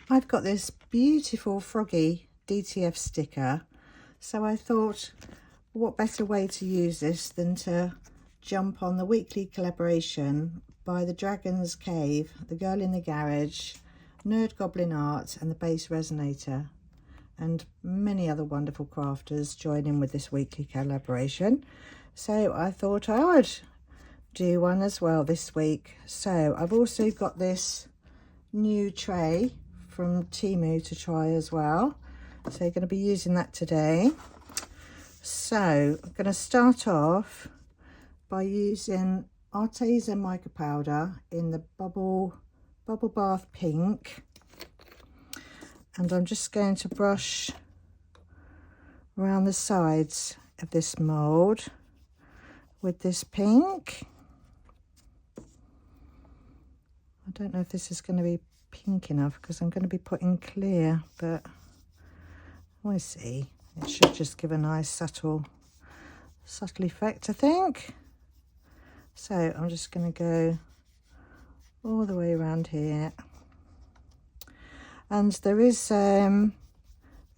I've got this beautiful Froggy DTF sticker, so I thought what better way to use this than to jump on the weekly collaboration by the Dragon's Cave, the Girl in the Garage, Nerd Goblin Art and the Base Resonator, and many other wonderful crafters join in with this weekly collaboration. So I thought I would do one as well this week. So I've also got this new tray from Temu to try as well, so you're going to be using that today. So I'm going to start off by using artisan mica powder in the bubble bath pink, and I'm just going to brush around the sides of this mold with this pink. I don't know if this is going to be pink enough because I'm going to be putting clear, but we'll see. It should just give a nice subtle effect, I think. So I'm just going to go all the way around here, and there is a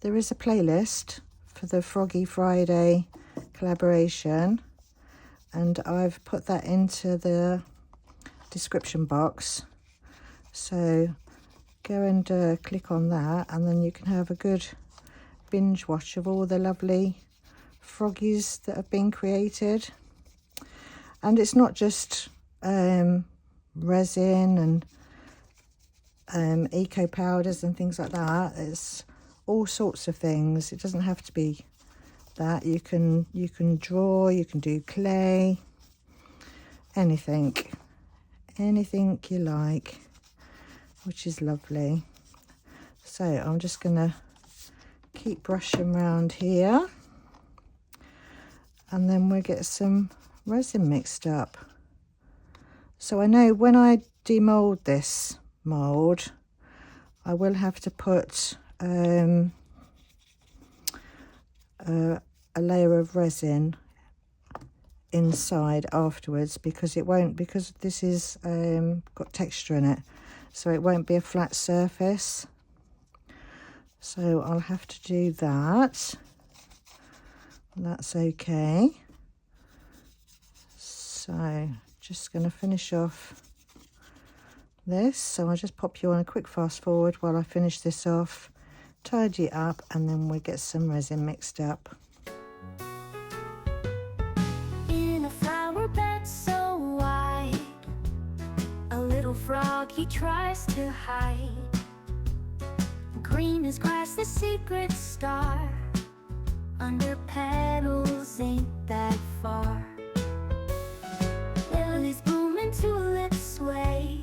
playlist for the Froggy Friday collaboration, and I've put that into the description box, so go and click on that, and then you can have a good binge watch of all the lovely froggies that have been created. And it's not just resin and eco powders and things like that. It's all sorts of things. It doesn't have to be that. You can draw, you can do clay, anything you like, which is lovely. So I'm just gonna keep brushing around here, and then we'll get some resin mixed up. So I know when I demold this mold, I will have to put a layer of resin inside afterwards, because this is got texture in it, so it won't be a flat surface. So I'll have to do that. That's okay. So just going to finish off this. So I'll just pop you on a quick fast forward while I finish this off, tidy it up, and then we'll get some resin mixed up. In a flower bed so wide, a little frog he tries to hide. Green as grass, the secret star, under petals ain't that far. Lilies bloom and tulips sway,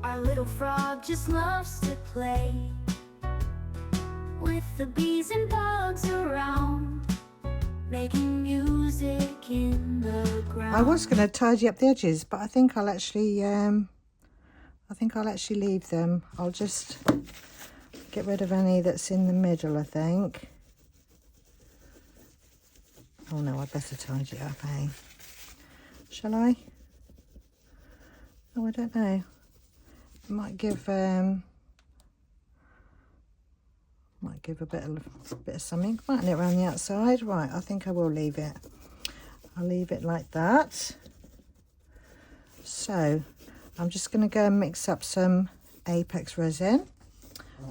our little frog just loves to play with the bees and bugs around, making music in the ground. I was going to tidy up the edges, but I think I'll actually leave them. I'll just get rid of any that's in the middle, I think. Oh no, I better tidy it up, eh? Shall I? Oh, I don't know. It might give a bit of something, mightn't it, around the outside? Right, I think I will leave it. I'll leave it like that. So I'm just going to go and mix up some Apex resin,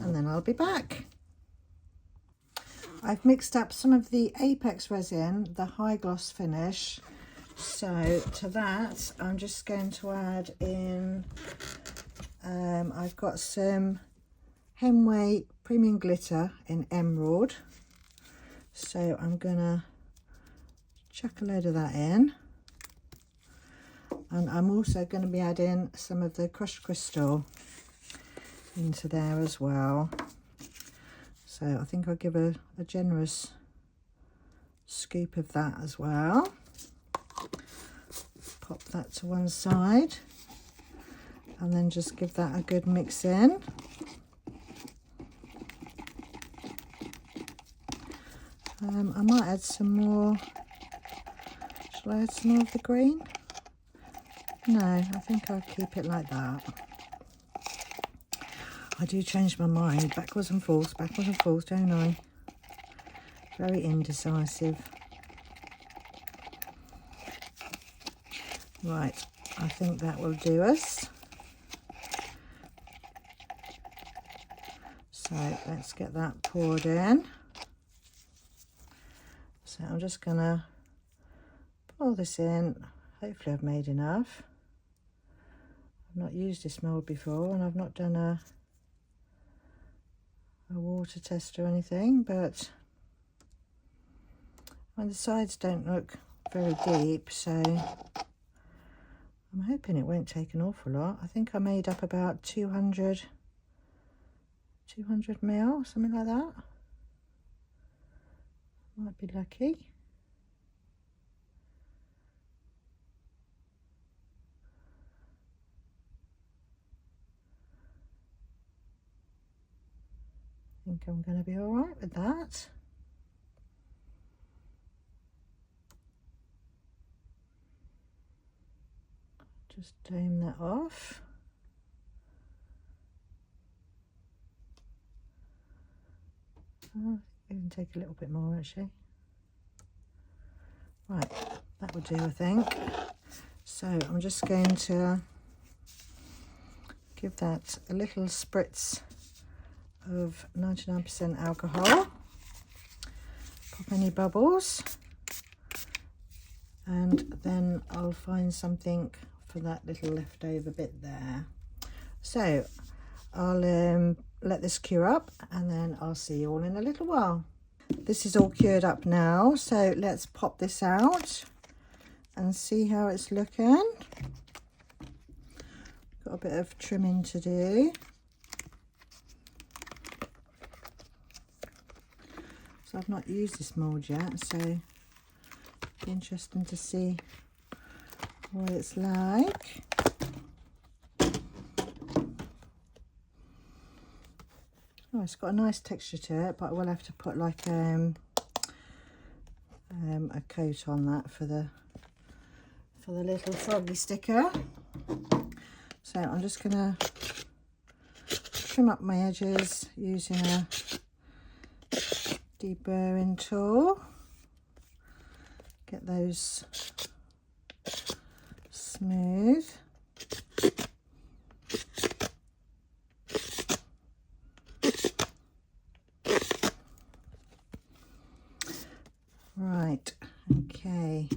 and then I'll be back. I've mixed up some of the Apex resin, the high gloss finish. So to that, I'm just going to add in, I've got some Hemway premium glitter in emerald. So I'm gonna chuck a load of that in. And I'm also going to be adding some of the crushed crystal into there as well. So I think I'll give a generous scoop of that as well. Pop that to one side, and then just give that a good mix in. I might add some more. Shall I add some more of the green? No, I think I'll keep it like that. I do change my mind backwards and forwards, don't I? Very indecisive. Right, I think that will do us. So let's get that poured in. So I'm just gonna pour this in. Hopefully I've made enough. I've not used this mould before and I've not done a water test or anything, but the sides don't look very deep, so I'm hoping it won't take an awful lot. I think I made up about 200 ml, something like that. Might be lucky. I think I'm going to be all right with that. Just dome that off. Oh, even take a little bit more actually. Right, that will do, I think. So I'm just going to give that a little spritz of 99% alcohol. Pop any bubbles, and then I'll find something for that little leftover bit there. So I'll let this cure up and then I'll see you all in a little while. This is all cured up now, so let's pop this out and see how it's looking. Got a bit of trimming to do. So I've not used this mould yet, so it'll be interesting to see what it's like. Oh, it's got a nice texture to it, but I will have to put like a coat on that for the little froggy sticker. So I'm just gonna trim up my edges using a deburring tool. Get those smooth. Right, okay.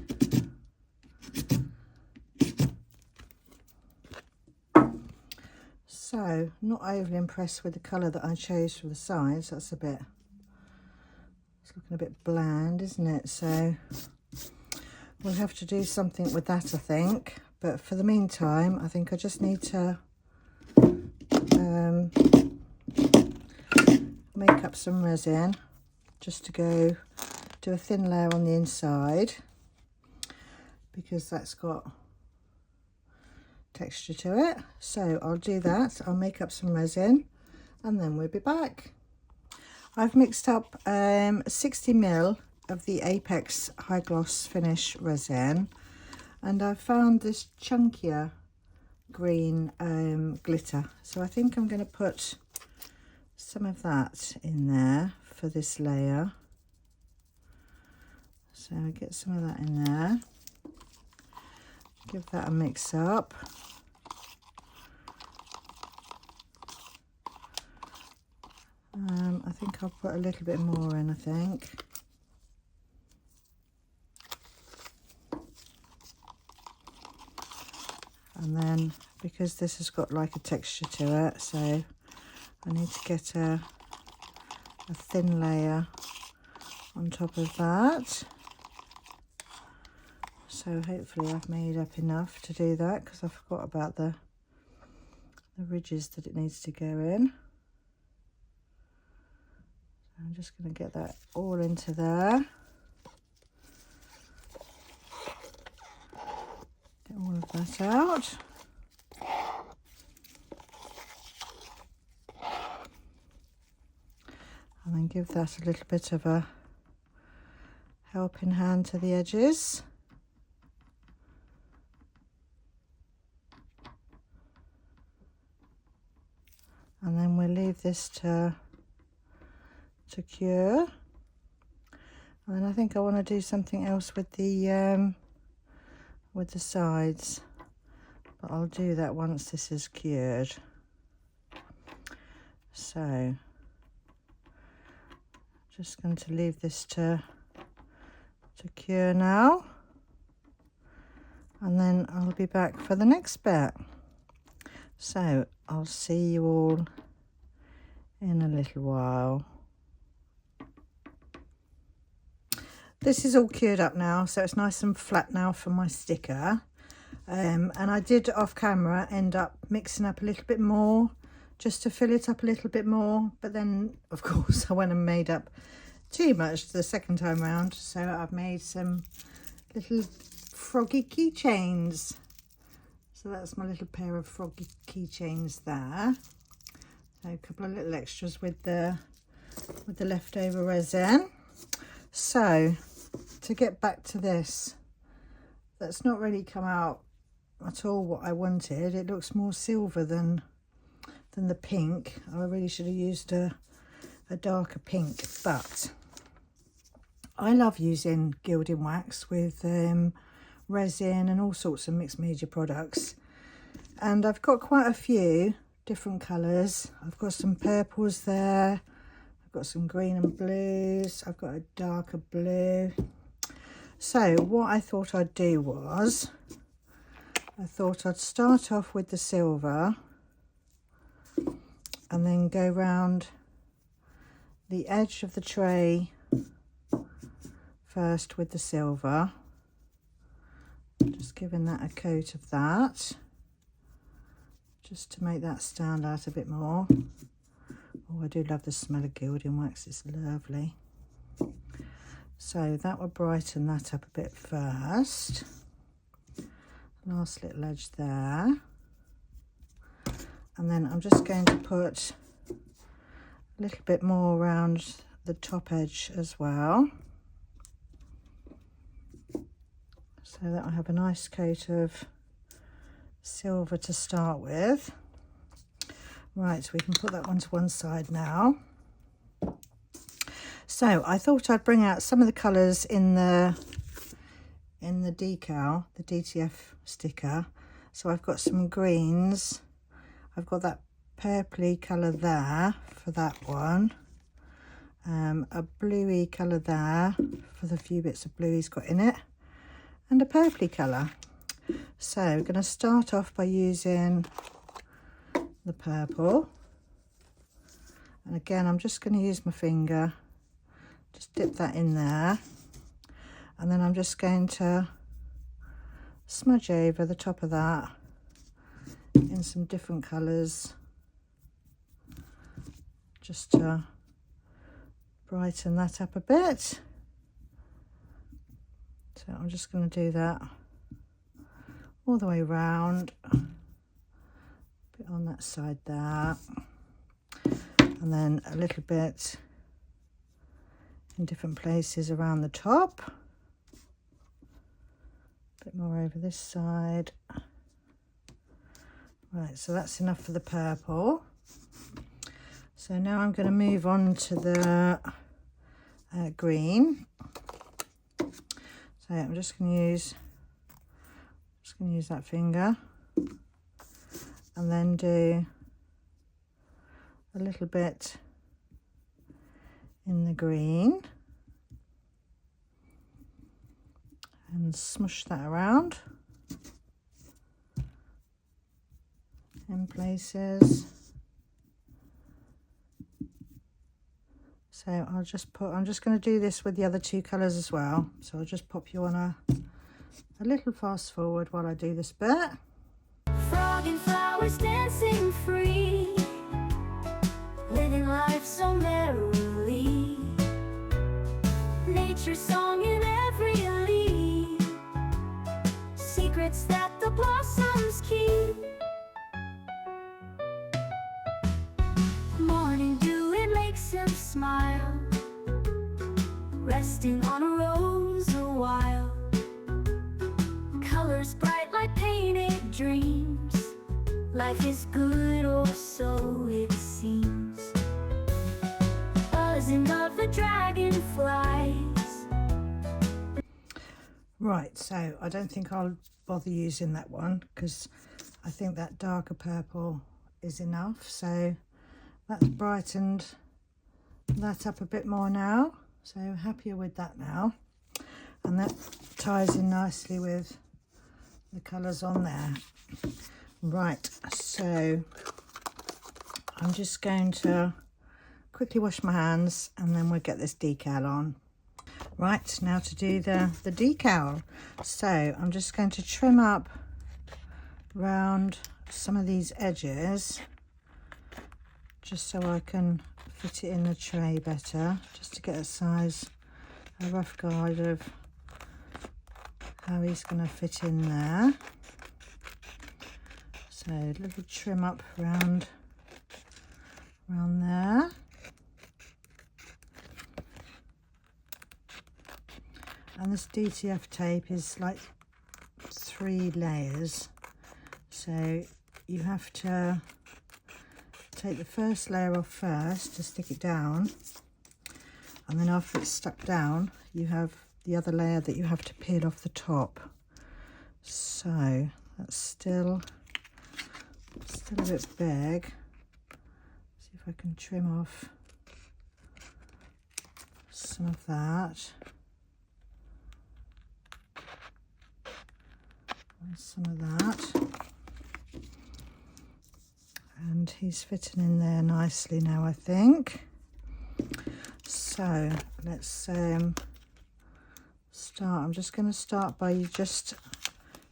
So, not overly impressed with the colour that I chose for the sides. That's it's looking a bit bland, isn't it? So we'll have to do something with that, I think. But for the meantime, I think I just need to make up some resin just to go do a thin layer on the inside, because that's got texture to it. So I'll do that. I'll make up some resin and then we'll be back. I've mixed up 60 ml of the Apex High Gloss Finish resin, and I've found this chunkier green glitter. So I think I'm going to put some of that in there for this layer. So I get some of that in there. Give that a mix up. I think I'll put a little bit more in, I think. And then, because this has got like a texture to it, so I need to get a thin layer on top of that. So hopefully I've made up enough to do that, because I forgot about the ridges that it needs to go in. So I'm just going to get that all into there. Get all of that out. And then give that a little bit of a helping hand to the edges. And then we'll leave this to cure. And I think I want to do something else with the sides, but I'll do that once this is cured. So just going to leave this to cure now, and then I'll be back for the next bit. So I'll see you all in a little while. This is all cured up now, so it's nice and flat now for my sticker. And I did off camera end up mixing up a little bit more just to fill it up a little bit more, but then of course I went and made up too much the second time round, so I've made some little froggy keychains. So that's my little pair of froggy keychains there. So a couple of little extras with the leftover resin. So to get back to this, that's not really come out at all what I wanted. It looks more silver than the pink. I really should have used a darker pink, but I love using gilding wax with resin and all sorts of mixed media products, and I've got quite a few different colours. I've got some purples there, I've got some green and blues, I've got a darker blue. So what I thought I'd do was, I thought I'd start off with the silver and then go round the edge of the tray first with the silver, just giving that a coat of that, just to make that stand out a bit more. Oh, I do love the smell of gilding wax, it's lovely. So that will brighten that up a bit first. Last little edge there. And then I'm just going to put a little bit more around the top edge as well, so that I have a nice coat of silver to start with. Right, so we can put that one to one side now. So I thought I'd bring out some of the colours in the decal, the DTF sticker. So I've got some greens, I've got that purpley colour there for that one, a bluey colour there for the few bits of blue he's got in it, and a purpley colour. So we're going to start off by using the purple, and again I'm just going to use my finger, just dip that in there, and then I'm just going to smudge over the top of that in some different colours, just to brighten that up a bit. So I'm just going to do that all the way around, a bit on that side there, and then a little bit in different places around the top, a bit more over this side. Right, so that's enough for the purple. So now I'm going to move on to the green. So I'm just going to use that finger and then do a little bit in the green and smush that around in places. So I'm just going to do this with the other two colours as well. So I'll just pop you on a little fast forward while I do this bit. Frog and flowers dancing free, living life so merrily. Nature's song in every leaf, secrets that the blossoms keep. Morning dew, it makes him smile, resting on a rose a while. Colors bright like painted dreams, life is good or so it seems. resin of the dragonflies. Right, so I don't think I'll bother using that one because I think that darker purple is enough. So that's brightened that up a bit more now, so happier with that now, and that ties in nicely with the colours on there. Right, so I'm just going to quickly wash my hands and then we'll get this decal on. Right, now to do the decal. So I'm just going to trim up round some of these edges just so I can fit it in the tray better, just to get a rough guide of how he's going to fit in there. So a little trim up round there. And this DTF tape is like 3 layers, so you have to take the first layer off first to stick it down, and then after it's stuck down you have the other layer that you have to peel off the top. So that's still a bit big. See if I can trim off some of that. Some of that, and he's fitting in there nicely now, I think. So let's start. I'm just going to start by just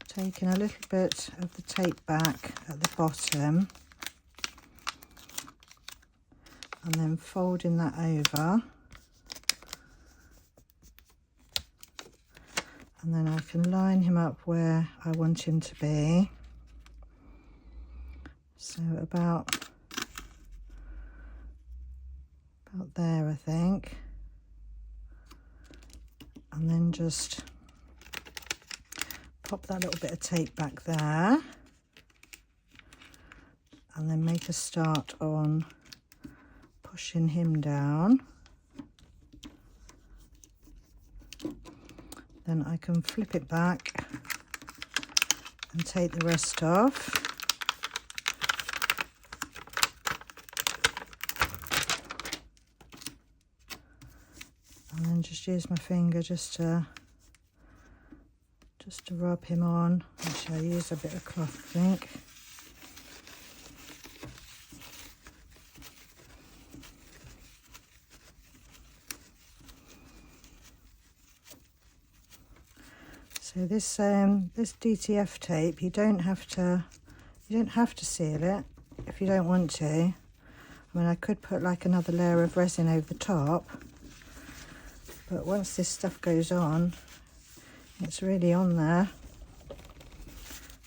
taking a little bit of the tape back at the bottom and then folding that over. And then I can line him up where I want him to be. So about there, I think. And then just pop that little bit of tape back there. And then make a start on pushing him down. Then I can flip it back and take the rest off. And then just use my finger just to rub him on. Actually, I use a bit of cloth, I think. So this DTF tape, you don't have to seal it if you don't want to. I mean, I could put like another layer of resin over the top, but once this stuff goes on, it's really on there.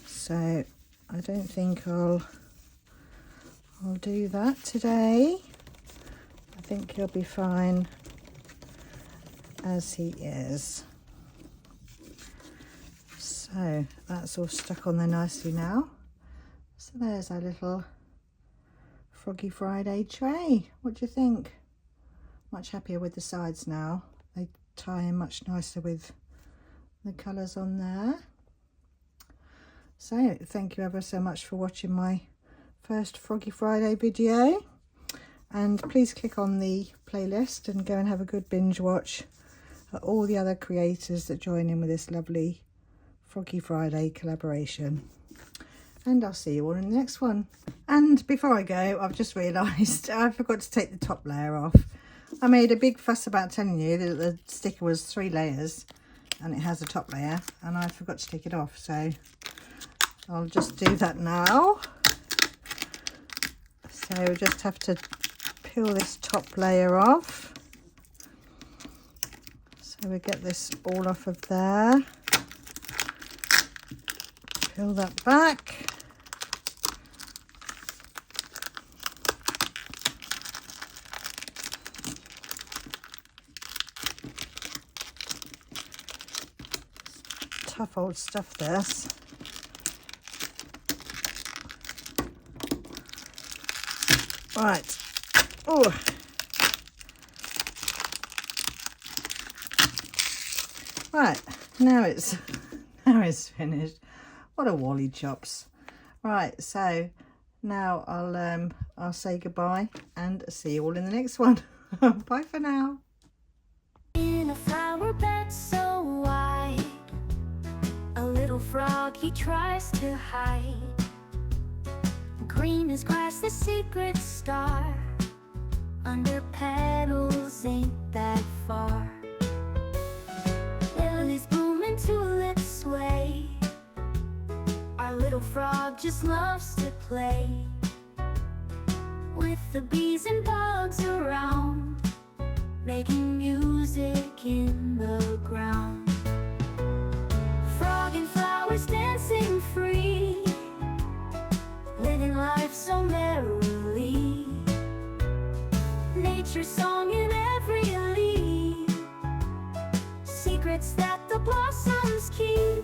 So I don't think I'll do that today. I think he'll be fine as he is. So that's all stuck on there nicely now. So there's our little Froggy Friday tray. What do you think? Much happier with the sides now. They tie in much nicer with the colours on there. So thank you ever so much for watching my first Froggy Friday video. And please click on the playlist and go and have a good binge watch at all the other creators that join in with this lovely Froggy Friday collaboration. And I'll see you all in the next one. And before I go, I've just realised I forgot to take the top layer off. I made a big fuss about telling you that the sticker was 3 layers and it has a top layer, and I forgot to take it off, so I'll just do that now. So we just have to peel this top layer off. So we get this all off of there. Peel that back. Tough old stuff, this. Right. Oh. Right, now it's now it's finished. What a wally chops. Right, so now I'll say goodbye and see you all in the next one. Bye for now. In a flower bed so wide, a little froggy tries to hide. Green as grass, the secret star, under petals ain't that far. Lilies bloom and tulips sway, our little frog just loves to play. With the bees and bugs around, making music in the ground. Frog and flowers dancing free, living life so merrily. Nature's song in every leaf, secrets that the blossoms keep.